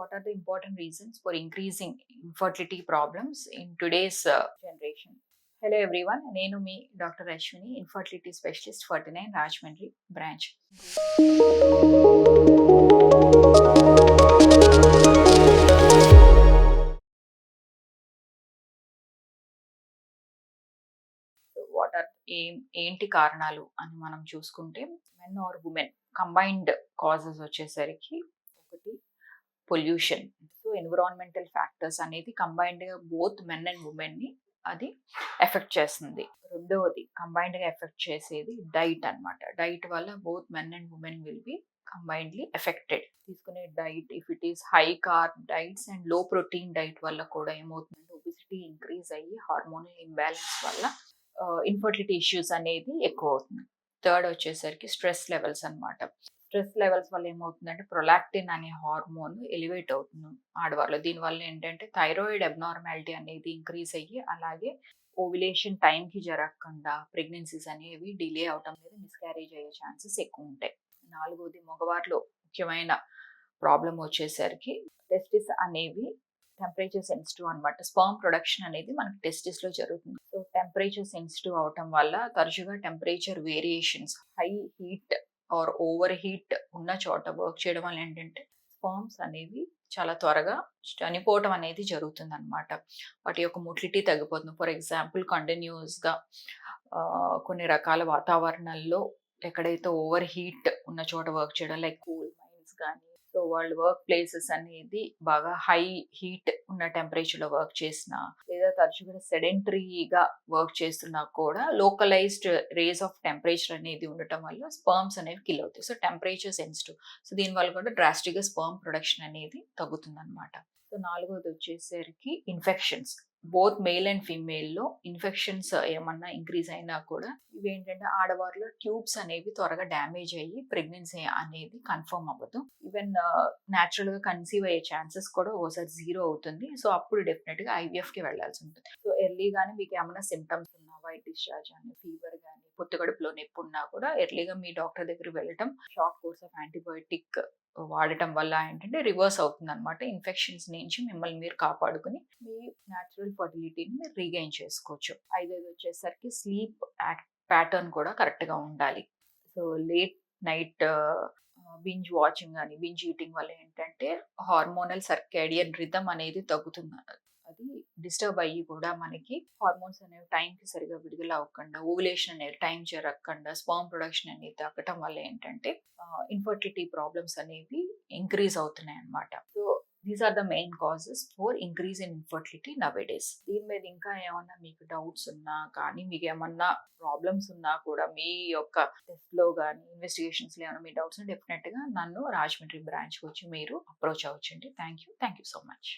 what are the important reasons for increasing infertility problems in today's generation? Hello everyone, నేను మీ doctor Ashwini, infertility specialist 49 Rajahmundry branch. What are ఏంటి కారణాలు అని మనం చూసుకుంటే, men or women combined causes వచ్చేసరికి ఒకటి పొల్యూషన్. సో ఎన్విరాన్మెంటల్ ఫ్యాక్టర్స్ అనేది కంబైన్డ్ గా బోత్ మెన్ అండ్ ఉమెన్ ని అది ఎఫెక్ట్ చేస్తుంది. రెండవది కంబైన్డ్ గా ఎఫెక్ట్ చేసేది డైట్ అన్నమాట. డైట్ వల్ల both men and women will be combinedly affected. తీసుకునే diet if it is high carb diets and low protein diet వల్ల కూడా ఏమవుతుందంటే ఒబిసిటీ ఇంక్రీజ్ అయ్యి హార్మోనల్ ఇంబ్యాలెన్స్ వల్ల ఇన్ఫర్టిలిటీ ఇష్యూస్ అనేది ఎక్కువ అవుతుంది. థర్డ్ వచ్చేసరికి స్ట్రెస్ లెవెల్స్ అన్నమాట. స్ట్రెస్ లెవెల్స్ వల్ల ఏమవుతుందంటే ప్రొలాక్టిన్ అనే హార్మోన్ ఎలివేట్ అవుతుంది ఆడవాళ్ళు. దీనివల్ల ఏంటంటే థైరాయిడ్ అబ్నార్మాలిటీ అనేది ఇంక్రీజ్ అయ్యి, అలాగే ఓవ్యులేషన్ టైంకి జరగకుండా ప్రెగ్నెన్సీస్ అనేవి డిలే అవటం మీద మిస్క్యారేజ్ అయ్యే ఛాన్సెస్ ఎక్కువ ఉంటాయి. నాలుగోది మగవారిలో ముఖ్యమైన ప్రాబ్లం వచ్చేసరికి టెస్టిస్ అనేవి టెంపరేచర్ సెన్సిటివ్ అనమాట. స్పర్మ్ ప్రొడక్షన్ అనేది మనకి టెస్టిస్ లో జరుగుతుంది. సో టెంపరేచర్ సెన్సిటివ్ అవటం వల్ల తరచుగా temperature variations, high heat are over heat ఉన్న చోట వర్క్ చేయడం వల్ల ఏంటంటే స్పర్మ్స్ అనేవి చాలా త్వరగా చనిపోవటం అనేది జరుగుతుంది అనమాట. వాటి యొక్క మొటిలిటీ తగ్గిపోతుంది. ఫర్ ఎగ్జాంపుల్ కంటిన్యూస్ గా కొన్ని రకాల వాతావరణాల్లో ఎక్కడైతే ఓవర్ హీట్ ఉన్న చోట వర్క్ చేయడం, లైక్ కూల్ మైన్స్ కానీ, సో వాళ్ళు వర్క్ ప్లేసెస్ అనేది బాగా హై హీట్ ఉన్న టెంపరేచర్ లో వర్క్ చేసినా, లేదా తరచుగా సెడెంటరీగా వర్క్ చేస్తున్నా కూడా లోకలైజ్డ్ రేస్ ఆఫ్ టెంపరేచర్ అనేది ఉండటం వల్ల స్పర్మ్స్ అనేవి కిల్ అవుతాయి. So temperature sensitive. సో దీనివల్ల కూడా డ్రాస్టిక్ గా స్పర్మ్ ప్రొడక్షన్ అనేది తగ్గుతుంది అనమాట. సో నాలుగోది వచ్చేసరికి infections. Both male and female లో ఇన్ఫెక్షన్స్ ఏమన్నా ఇంక్రీజ్ అయినా కూడా ఇవేంటంటే ఆడవారిలో ట్యూబ్స్ అనేవి త్వరగా డ్యామేజ్ అయ్యి ప్రెగ్నెన్సీ అనేది కన్ఫర్మ్ అవ్వదు. ఈవెన్ న్యాచురల్ గా కన్సీవ్ అయ్యే ఛాన్సెస్ కూడా ఓసారి 0 అవుతుంది. సో అప్పుడు డెఫినెట్ గా ఐవీఎఫ్ కి వెళ్లాల్సి ఉంటుంది. సో ఎర్లీగానే మీకు ఏమైనా సిమ్టమ్స్ ఉన్నా, వైట్ డిశ్చార్జ్ అని, ఫీవర్ కానీ, పొత్తుగడుపులో నొప్పి ఉన్నా కూడా ఎర్లీగా మీ డాక్టర్ దగ్గర వెళ్ళటం, షార్ట్ కోర్స్ ఆఫ్ యాంటీబయోటిక్ వాడటం వల్ల ఏంటంటే రివర్స్ అవుతుంది అనమాట. ఇన్ఫెక్షన్స్ నుంచి మిమ్మల్ని మీరు కాపాడుకుని మీ న్యాచురల్ ఫర్టిలిటీని మీరు రీగైన్ చేసుకోవచ్చు. ఐదోది వచ్చేసరికి స్లీప్ ప్యాటర్న్ కూడా కరెక్ట్ గా ఉండాలి. So late night binge watching అని, బింజ్ ఈటింగ్ వల్ల ఏంటంటే హార్మోనల్ సర్కేడియన్ రిథమ్ అనేది తగ్గుతుంది. అది డిస్టర్బ్ అయ్యి కూడా మనకి హార్మోన్స్ అనేవి టైంకి సరిగా విడుదల అవ్వకుండా, ఓవులేషన్ అనేది టైం జరగకుండా, స్పర్మ్ ప్రొడక్షన్ అనేది తగ్గటం వల్ల ఏంటంటే ఇన్ఫర్టిలిటీ ప్రాబ్లమ్స్ అనేవి ఇంక్రీజ్ అవుతున్నాయి అన్నమాట. So these are the main causes for increase in infertility nowadays. దీని మీద ఇంకా ఏమన్నా మీకు డౌట్స్ ఉన్నా కానీ, మీకు ఏమన్నా ప్రాబ్లమ్స్ ఉన్నా కూడా మీ యొక్క టెస్ట్ లో కానీ ఇన్వెస్టిగేషన్స్ లో ఏమైనా మీ డౌట్స్ డెఫినెట్ గా నన్ను రాజమండ్రి బ్రాంచ్ వచ్చి మీరు అప్రోచ్ అవ్వచ్చండి. Thank you so much.